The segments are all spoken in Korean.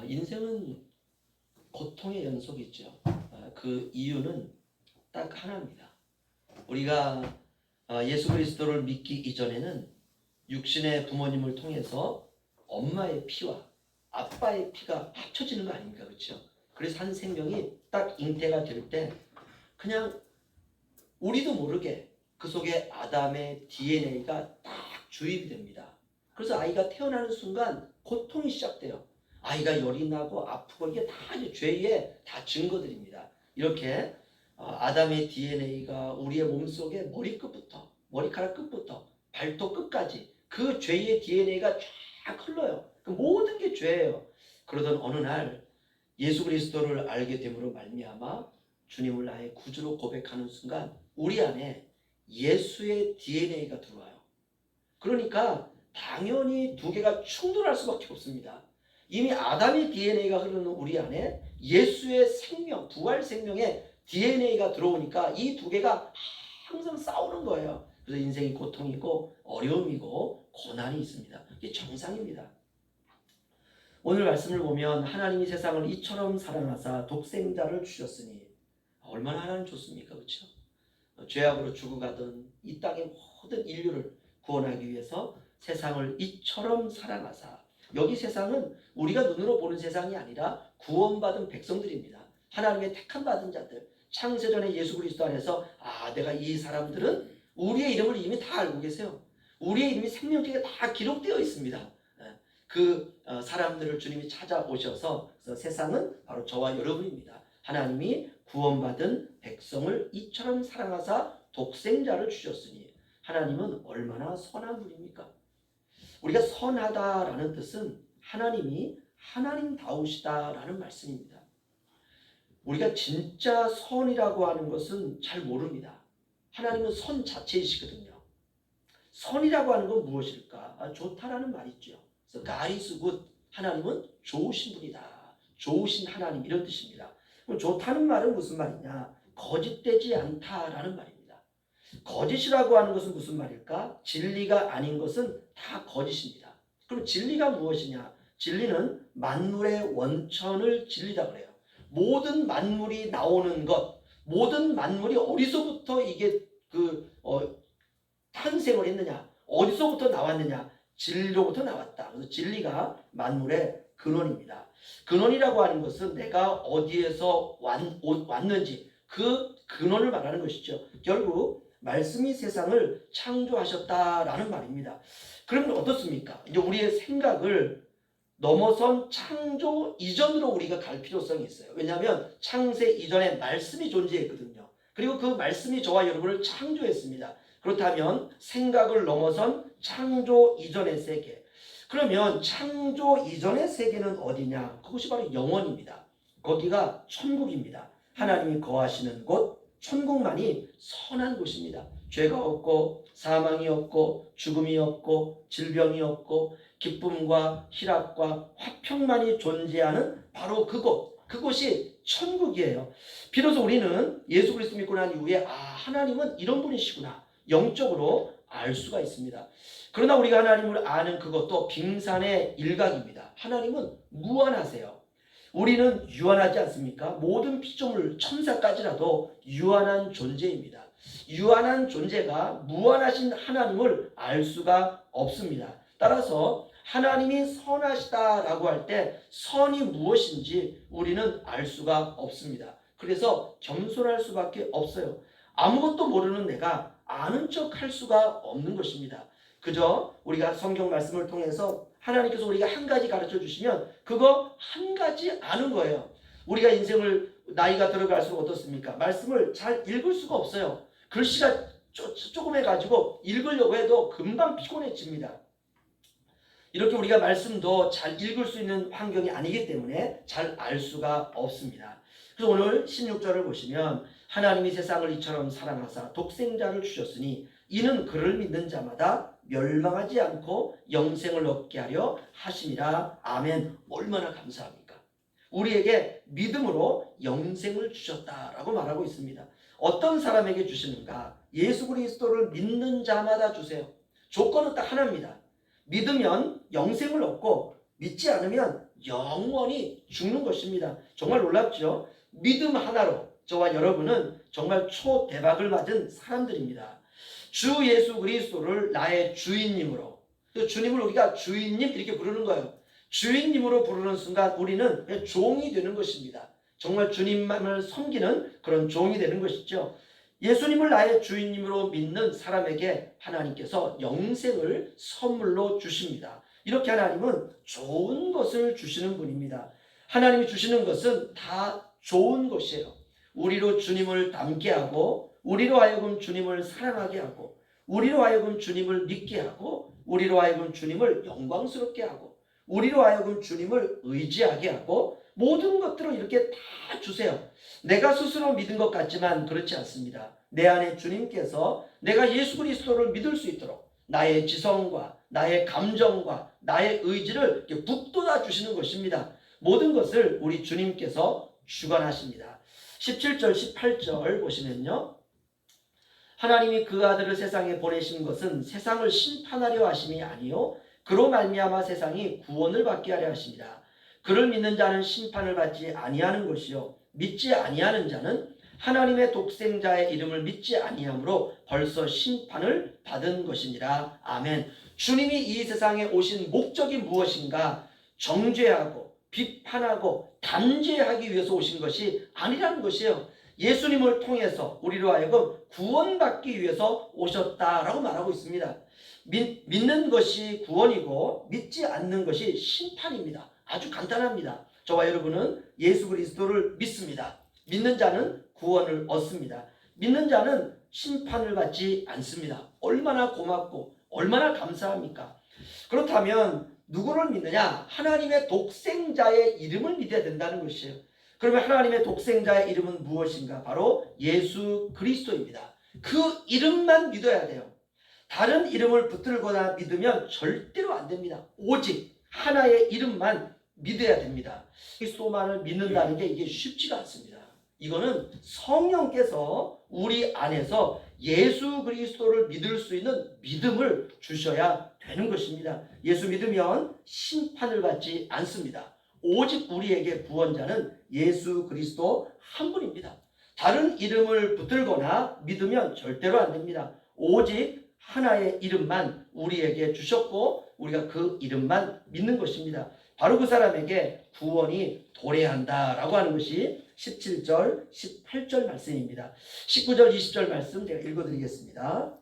인생은 고통의 연속이죠. 그 이유는 딱 하나입니다. 우리가 예수 그리스도를 믿기 이전에는 육신의 부모님을 통해서 엄마의 피와 아빠의 피가 합쳐지는 거 아닙니까? 그렇죠? 그래서 한 생명이 딱 잉태가 될 때 그냥 우리도 모르게 그 속에 아담의 DNA가 딱 주입이 됩니다. 그래서 아이가 태어나는 순간 고통이 시작돼요. 아이가 열이 나고 아프고 이게 다 이제 죄의 다 증거들입니다. 이렇게 아담의 DNA가 우리의 몸속에 머리카락 끝부터 발톱 끝까지 그 죄의 DNA가 쫙 흘러요. 그 모든 게 죄예요. 그러던 어느 날 예수 그리스도를 알게 됨으로 말미암아 주님을 나의 구주로 고백하는 순간 우리 안에 예수의 DNA가 들어와요. 그러니까 당연히 두 개가 충돌할 수밖에 없습니다. 이미 아담의 DNA가 흐르는 우리 안에 예수의 생명, 부활 생명의 DNA가 들어오니까 이 두 개가 항상 싸우는 거예요. 그래서 인생이 고통이고 어려움이고 고난이 있습니다. 이게 정상입니다. 오늘 말씀을 보면 하나님이 세상을 이처럼 사랑하사 독생자를 주셨으니 얼마나 하나님 좋습니까? 그렇죠? 죄악으로 죽어가던 이 땅의 모든 인류를 구원하기 위해서 세상을 이처럼 사랑하사, 여기 세상은 우리가 눈으로 보는 세상이 아니라 구원받은 백성들입니다. 하나님의 택함 받은 자들, 창세전에 예수 그리스도 안에서 내가 이 사람들은 우리의 이름을 이미 다 알고 계세요. 우리의 이름이 생명책에 다 기록되어 있습니다. 그 사람들을 주님이 찾아오셔서 세상은 바로 저와 여러분입니다. 하나님이 구원받은 백성을 이처럼 사랑하사 독생자를 주셨으니 하나님은 얼마나 선한 분입니까? 우리가 선하다라는 뜻은 하나님이 하나님다우시다라는 말씀입니다. 우리가 진짜 선이라고 하는 것은 잘 모릅니다. 하나님은 선 자체이시거든요. 선이라고 하는 건 무엇일까? 좋다라는 말이죠. 그래서 God is good. 하나님은 좋으신 분이다. 좋으신 하나님 이런 뜻입니다. 그럼 좋다는 말은 무슨 말이냐? 거짓되지 않다라는 말입니다. 거짓이라고 하는 것은 무슨 말일까? 진리가 아닌 것은 다 거짓입니다. 그럼 진리가 무엇이냐? 진리는 만물의 원천을 진리다 그래요. 모든 만물이 나오는 것, 모든 만물이 어디서부터 이게 탄생을 했느냐? 어디서부터 나왔느냐? 진리로부터 나왔다. 그래서 진리가 만물의 근원입니다. 근원이라고 하는 것은 내가 어디에서 왔는지 그 근원을 말하는 것이죠. 결국 말씀이 세상을 창조하셨다라는 말입니다. 그러면 어떻습니까? 이제 우리의 생각을 넘어선 창조 이전으로 우리가 갈 필요성이 있어요. 왜냐하면 창세 이전에 말씀이 존재했거든요. 그리고 그 말씀이 저와 여러분을 창조했습니다. 그렇다면 생각을 넘어선 창조 이전의 세계. 그러면 창조 이전의 세계는 어디냐? 그것이 바로 영원입니다. 거기가 천국입니다. 하나님이 거하시는 곳, 천국만이 선한 곳입니다. 죄가 없고 사망이 없고 죽음이 없고 질병이 없고 기쁨과 희락과 화평만이 존재하는 바로 그곳, 그곳이 천국이에요. 비로소 우리는 예수 그리스도 믿고 난 이후에 하나님은 이런 분이시구나 영적으로 알 수가 있습니다. 그러나 우리가 하나님을 아는 그것도 빙산의 일각입니다. 하나님은 무한하세요. 우리는 유한하지 않습니까? 모든 피조물 천사까지라도 유한한 존재입니다. 유한한 존재가 무한하신 하나님을 알 수가 없습니다. 따라서 하나님이 선하시다라고 할 때 선이 무엇인지 우리는 알 수가 없습니다. 그래서 겸손할 수밖에 없어요. 아무것도 모르는 내가 아는 척 할 수가 없는 것입니다. 그저 우리가 성경 말씀을 통해서 하나님께서 우리가 한 가지 가르쳐 주시면 그거 한 가지 아는 거예요. 우리가 인생을 나이가 들어갈수록 어떻습니까? 말씀을 잘 읽을 수가 없어요. 글씨가 조금 해가지고 읽으려고 해도 금방 피곤해집니다. 이렇게 우리가 말씀도 잘 읽을 수 있는 환경이 아니기 때문에 잘 알 수가 없습니다. 그래서 오늘 16절을 보시면 하나님이 세상을 이처럼 사랑하사 독생자를 주셨으니 이는 그를 믿는 자마다 멸망하지 않고 영생을 얻게 하려 하심이라. 아멘. 얼마나 감사합니까? 우리에게 믿음으로 영생을 주셨다라고 말하고 있습니다. 어떤 사람에게 주시는가? 예수 그리스도를 믿는 자마다 주세요. 조건은 딱 하나입니다. 믿으면 영생을 얻고 믿지 않으면 영원히 죽는 것입니다. 정말 놀랍죠? 믿음 하나로 저와 여러분은 정말 초대박을 맞은 사람들입니다. 주 예수 그리스도를 나의 주인님으로, 주님을 우리가 주인님 이렇게 부르는 거예요. 주인님으로 부르는 순간 우리는 종이 되는 것입니다. 정말 주님만을 섬기는 그런 종이 되는 것이죠. 예수님을 나의 주인님으로 믿는 사람에게 하나님께서 영생을 선물로 주십니다. 이렇게 하나님은 좋은 것을 주시는 분입니다. 하나님이 주시는 것은 다 좋은 것이에요. 우리로 주님을 닮게 하고, 우리로 하여금 주님을 사랑하게 하고, 우리로 하여금 주님을 믿게 하고, 우리로 하여금 주님을 영광스럽게 하고, 우리로 하여금 주님을 의지하게 하고, 모든 것들을 이렇게 다 주세요. 내가 스스로 믿은 것 같지만 그렇지 않습니다. 내 안에 주님께서 내가 예수 그리스도를 믿을 수 있도록 나의 지성과 나의 감정과 나의 의지를 북돋아 주시는 것입니다. 모든 것을 우리 주님께서 주관하십니다. 17절 18절 보시면요, 하나님이 그 아들을 세상에 보내신 것은 세상을 심판하려 하심이 아니요 그로 말미암아 세상이 구원을 받게 하려 하십니다. 그를 믿는 자는 심판을 받지 아니하는 것이요 믿지 아니하는 자는 하나님의 독생자의 이름을 믿지 아니하므로 벌써 심판을 받은 것이니라. 아멘. 주님이 이 세상에 오신 목적이 무엇인가? 정죄하고 비판하고 단죄하기 위해서 오신 것이 아니라는 것이에요. 예수님을 통해서 우리로 하여금 구원받기 위해서 오셨다라고 말하고 있습니다. 믿는 것이 구원이고 믿지 않는 것이 심판입니다. 아주 간단합니다. 저와 여러분은 예수 그리스도를 믿습니다. 믿는 자는 구원을 얻습니다. 믿는 자는 심판을 받지 않습니다. 얼마나 고맙고 얼마나 감사합니까? 그렇다면 누구를 믿느냐? 하나님의 독생자의 이름을 믿어야 된다는 것이에요. 그러면 하나님의 독생자의 이름은 무엇인가? 바로 예수 그리스도입니다. 그 이름만 믿어야 돼요. 다른 이름을 붙들거나 믿으면 절대로 안 됩니다. 오직 하나의 이름만 믿어야 됩니다. 그리스도만을 믿는다는 게 이게 쉽지가 않습니다. 이거는 성령께서 우리 안에서 예수 그리스도를 믿을 수 있는 믿음을 주셔야 되는 것입니다. 예수 믿으면 심판을 받지 않습니다. 오직 우리에게 구원자는 예수 그리스도 한 분입니다. 다른 이름을 붙들거나 믿으면 절대로 안 됩니다. 오직 하나의 이름만 우리에게 주셨고 우리가 그 이름만 믿는 것입니다. 바로 그 사람에게 구원이 도래한다라고 하는 것이 17절, 18절 말씀입니다. 19절, 20절 말씀 제가 읽어드리겠습니다.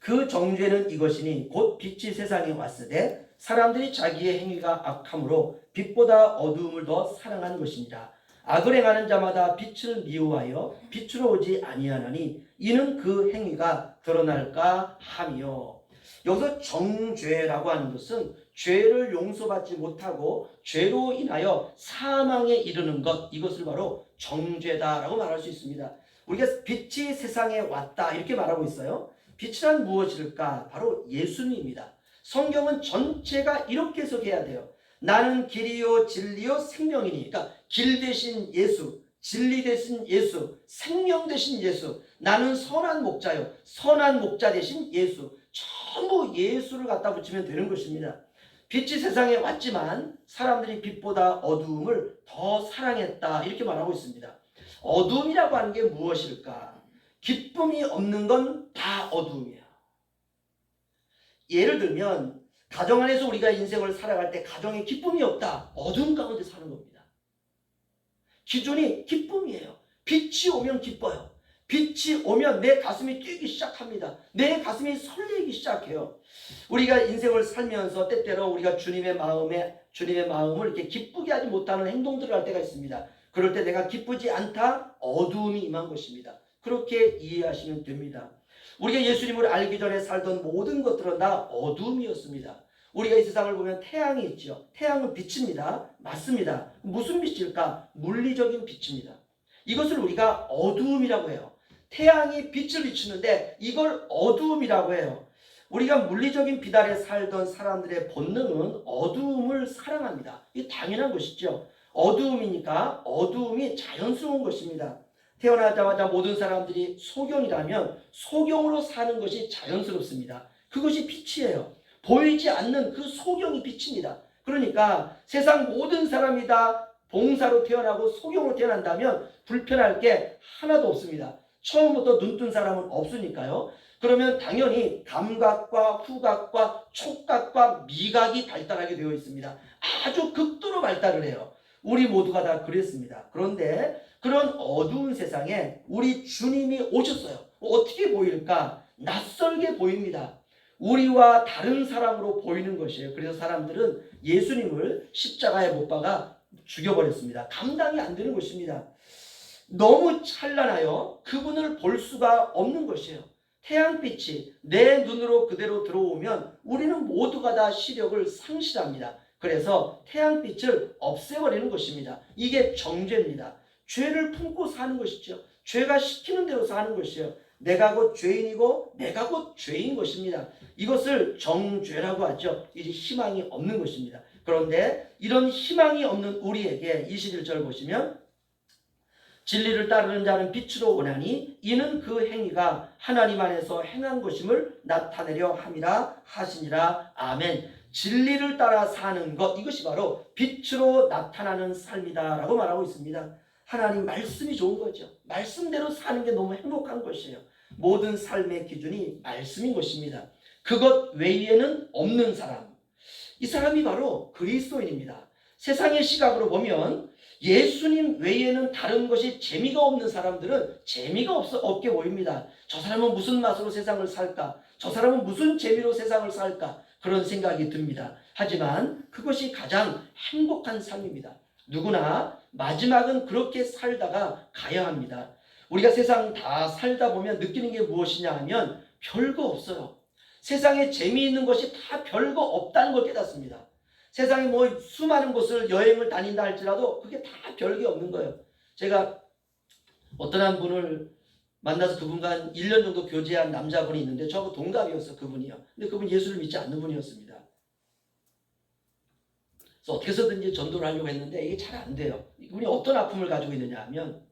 그 정죄는 이것이니 곧 빛이 세상에 왔으되 사람들이 자기의 행위가 악함으로 빛보다 어두움을 더 사랑한 것이니라. 악을 행하는 자마다 빛을 미워하여 빛으로 오지 아니하나니 이는 그 행위가 드러날까 함이요. 여기서 정죄라고 하는 것은 죄를 용서받지 못하고 죄로 인하여 사망에 이르는 것, 이것을 바로 정죄다라고 말할 수 있습니다. 우리가 빛이 세상에 왔다 이렇게 말하고 있어요. 빛이란 무엇일까? 바로 예수님입니다. 성경은 전체가 이렇게 해석해야 돼요. 나는 길이요 진리요 생명이니. 그러니까 길 대신 예수, 진리 대신 예수, 생명 대신 예수. 나는 선한 목자요, 선한 목자 대신 예수. 전부 예수를 갖다 붙이면 되는 것입니다. 빛이 세상에 왔지만 사람들이 빛보다 어두움을 더 사랑했다 이렇게 말하고 있습니다. 어두움이라고 하는 게 무엇일까? 기쁨이 없는 건 다 어두움이야. 예를 들면 가정 안에서 우리가 인생을 살아갈 때 가정에 기쁨이 없다. 어두움 가운데 사는 겁니다. 기준이 기쁨이에요. 빛이 오면 기뻐요. 빛이 오면 내 가슴이 뛰기 시작합니다. 내 가슴이 설레기 시작해요. 우리가 인생을 살면서 때때로 우리가 주님의 마음을 이렇게 기쁘게 하지 못하는 행동들을 할 때가 있습니다. 그럴 때 내가 기쁘지 않다, 어두움이 임한 것입니다. 그렇게 이해하시면 됩니다. 우리가 예수님을 알기 전에 살던 모든 것들은 다 어두움이었습니다. 우리가 이 세상을 보면 태양이 있죠. 태양은 빛입니다. 맞습니다. 무슨 빛일까? 물리적인 빛입니다. 이것을 우리가 어두움이라고 해요. 태양이 빛을 비추는데 이걸 어두움이라고 해요. 우리가 물리적인 빛 아래 살던 사람들의 본능은 어두움을 사랑합니다. 이게 당연한 것이죠. 어두움이니까 어두움이 자연스러운 것입니다. 태어나자마자 모든 사람들이 소경이라면 소경으로 사는 것이 자연스럽습니다. 그것이 빛이에요. 보이지 않는 그 소경이 빛입니다. 그러니까 세상 모든 사람이 다 봉사로 태어나고 소경으로 태어난다면 불편할 게 하나도 없습니다. 처음부터 눈뜬 사람은 없으니까요. 그러면 당연히 감각과 후각과 촉각과 미각이 발달하게 되어 있습니다. 아주 극도로 발달을 해요. 우리 모두가 다 그랬습니다. 그런데 그런 어두운 세상에 우리 주님이 오셨어요. 어떻게 보일까? 낯설게 보입니다. 우리와 다른 사람으로 보이는 것이에요. 그래서 사람들은 예수님을 십자가에 못 박아 죽여버렸습니다. 감당이 안 되는 것입니다. 너무 찬란하여 그분을 볼 수가 없는 것이에요. 태양빛이 내 눈으로 그대로 들어오면 우리는 모두가 다 시력을 상실합니다. 그래서 태양빛을 없애버리는 것입니다. 이게 정죄입니다. 죄를 품고 사는 것이죠. 죄가 시키는 대로 사는 것이에요. 내가 곧 죄인이고 내가 곧 죄인 것입니다. 이것을 정죄라고 하죠. 이제 희망이 없는 것입니다. 그런데 이런 희망이 없는 우리에게 21절 보시면 진리를 따르는 자는 빛으로 오나니 이는 그 행위가 하나님 안에서 행한 것임을 나타내려 함이라 하시니라. 아멘. 진리를 따라 사는 것, 이것이 바로 빛으로 나타나는 삶이다 라고 말하고 있습니다. 하나님 말씀이 좋은 거죠. 말씀대로 사는 게 너무 행복한 것이에요. 모든 삶의 기준이 말씀인 것입니다. 그것 외에는 없는 사람, 이 사람이 바로 그리스도인입니다. 세상의 시각으로 보면 예수님 외에는 다른 것이 재미가 없는 사람들은 재미가 없게 보입니다. 저 사람은 무슨 맛으로 세상을 살까? 저 사람은 무슨 재미로 세상을 살까? 그런 생각이 듭니다. 하지만 그것이 가장 행복한 삶입니다. 누구나 마지막은 그렇게 살다가 가야 합니다. 우리가 세상 다 살다 보면 느끼는 게 무엇이냐 하면 별거 없어요. 세상에 재미있는 것이 다 별거 없다는 걸 깨닫습니다. 세상에 뭐 수많은 곳을 여행을 다닌다 할지라도 그게 다 별게 없는 거예요. 제가 어떤 한 분을 만나서 그분과 한 1년 정도 교제한 남자분이 있는데 저하고 동갑이었어, 그분이요. 근데 그분 예수를 믿지 않는 분이었습니다. 그래서 어떻게 해서든지 전도를 하려고 했는데 이게 잘 안 돼요. 이분이 어떤 아픔을 가지고 있느냐 하면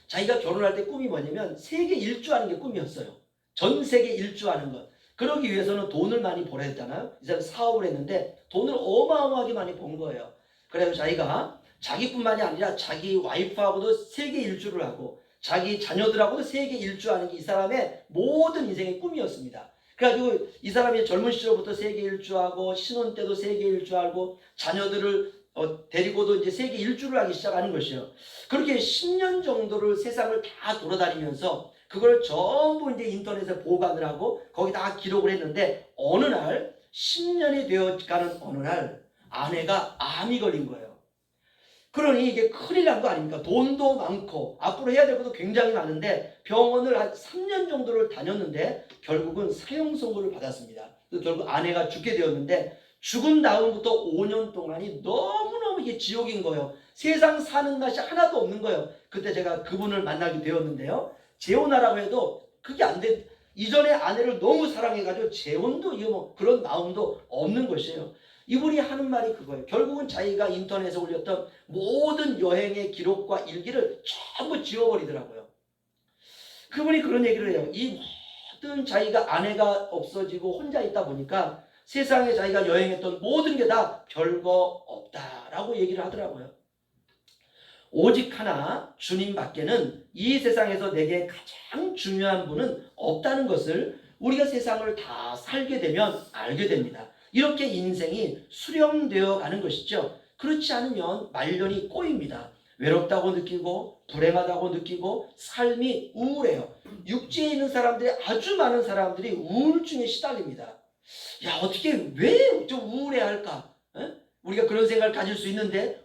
자기가 결혼할 때 꿈이 뭐냐면 세계 일주하는 게 꿈이었어요. 전 세계 일주하는 것. 그러기 위해서는 돈을 많이 벌어야 했잖아요. 이 사람 사업을 했는데 돈을 어마어마하게 많이 번 거예요. 그래서 자기가 자기뿐만이 아니라 자기 와이프하고도 세계 일주를 하고 자기 자녀들하고도 세계 일주하는 게 이 사람의 모든 인생의 꿈이었습니다. 그래가지고 이 사람이 젊은 시절부터 세계 일주하고 신혼 때도 세계 일주하고 자녀들을 데리고도 이제 세계 일주를 하기 시작하는 것이에요. 그렇게 10년 정도를 세상을 다 돌아다니면서 그걸 전부 이제 인터넷에 보관을 하고 거기다 기록을 했는데 어느 날 10년이 되어가는 어느 날 아내가 암이 걸린 거예요. 그러니 이게 큰일 난 거 아닙니까? 돈도 많고 앞으로 해야 될 것도 굉장히 많은데 병원을 한 3년 정도를 다녔는데 결국은 사형 선고를 받았습니다. 그래서 결국 아내가 죽게 되었는데 죽은 다음부터 5년 동안이 너무너무 이게 지옥인 거예요. 세상 사는 맛이 하나도 없는 거예요. 그때 제가 그분을 만나게 되었는데요. 재혼하라고 해도 그게 안 돼. 이전에 아내를 너무 사랑해가지고 재혼도 이거 뭐 그런 마음도 없는 것이에요. 이분이 하는 말이 그거예요. 결국은 자기가 인터넷에 올렸던 모든 여행의 기록과 일기를 전부 지워버리더라고요. 그분이 그런 얘기를 해요. 이 모든 자기가 아내가 없어지고 혼자 있다 보니까 세상에 자기가 여행했던 모든 게 다 별거 없다라고 얘기를 하더라고요. 오직 하나 주님밖에는 이 세상에서 내게 가장 중요한 분은 없다는 것을 우리가 세상을 다 살게 되면 알게 됩니다. 이렇게 인생이 수렴되어 가는 것이죠. 그렇지 않으면 말년이 꼬입니다. 외롭다고 느끼고 불행하다고 느끼고 삶이 우울해요. 육지에 있는 사람들이 아주 많은 사람들이 우울증에 시달립니다. 야, 어떻게 왜 좀 우울해할까? 우리가 그런 생각을 가질 수 있는데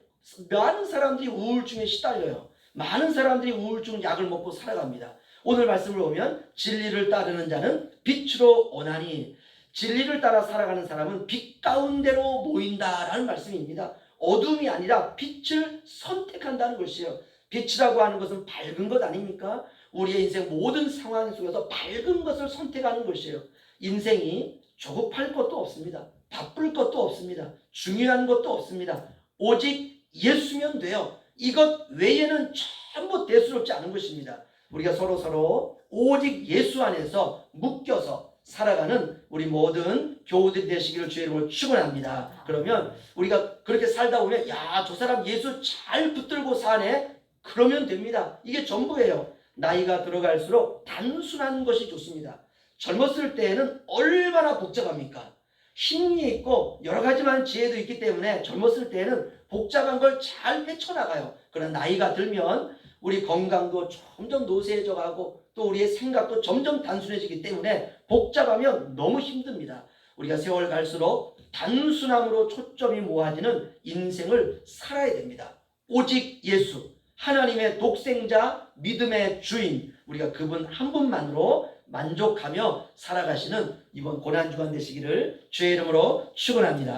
많은 사람들이 우울증에 시달려요. 많은 사람들이 우울증 약을 먹고 살아갑니다. 오늘 말씀을 보면 진리를 따르는 자는 빛으로 오나니, 진리를 따라 살아가는 사람은 빛 가운데로 모인다라는 말씀입니다. 어둠이 아니라 빛을 선택한다는 것이에요. 빛이라고 하는 것은 밝은 것 아닙니까? 우리의 인생 모든 상황 속에서 밝은 것을 선택하는 것이에요. 인생이 조급할 것도 없습니다. 바쁠 것도 없습니다. 중요한 것도 없습니다. 오직 예수면 돼요. 이것 외에는 전부 대수롭지 않은 것입니다. 우리가 서로 오직 예수 안에서 묶여서 살아가는 우리 모든 교우들이 되시기를 주의 이름으로 축원합니다. 그러면 우리가 그렇게 살다 보면 야, 저 사람 예수 잘 붙들고 사네. 그러면 됩니다. 이게 전부예요. 나이가 들어갈수록 단순한 것이 좋습니다. 젊었을 때에는 얼마나 복잡합니까? 힘이 있고 여러 가지만 지혜도 있기 때문에 젊었을 때에는 복잡한 걸 잘 헤쳐나가요. 그러나 나이가 들면 우리 건강도 점점 노쇠해져 가고 또 우리의 생각도 점점 단순해지기 때문에 복잡하면 너무 힘듭니다. 우리가 세월 갈수록 단순함으로 초점이 모아지는 인생을 살아야 됩니다. 오직 예수, 하나님의 독생자, 믿음의 주인, 우리가 그분 한 분만으로 만족하며 살아가시는 이번 고난주간 되시기를 주의 이름으로 축원합니다.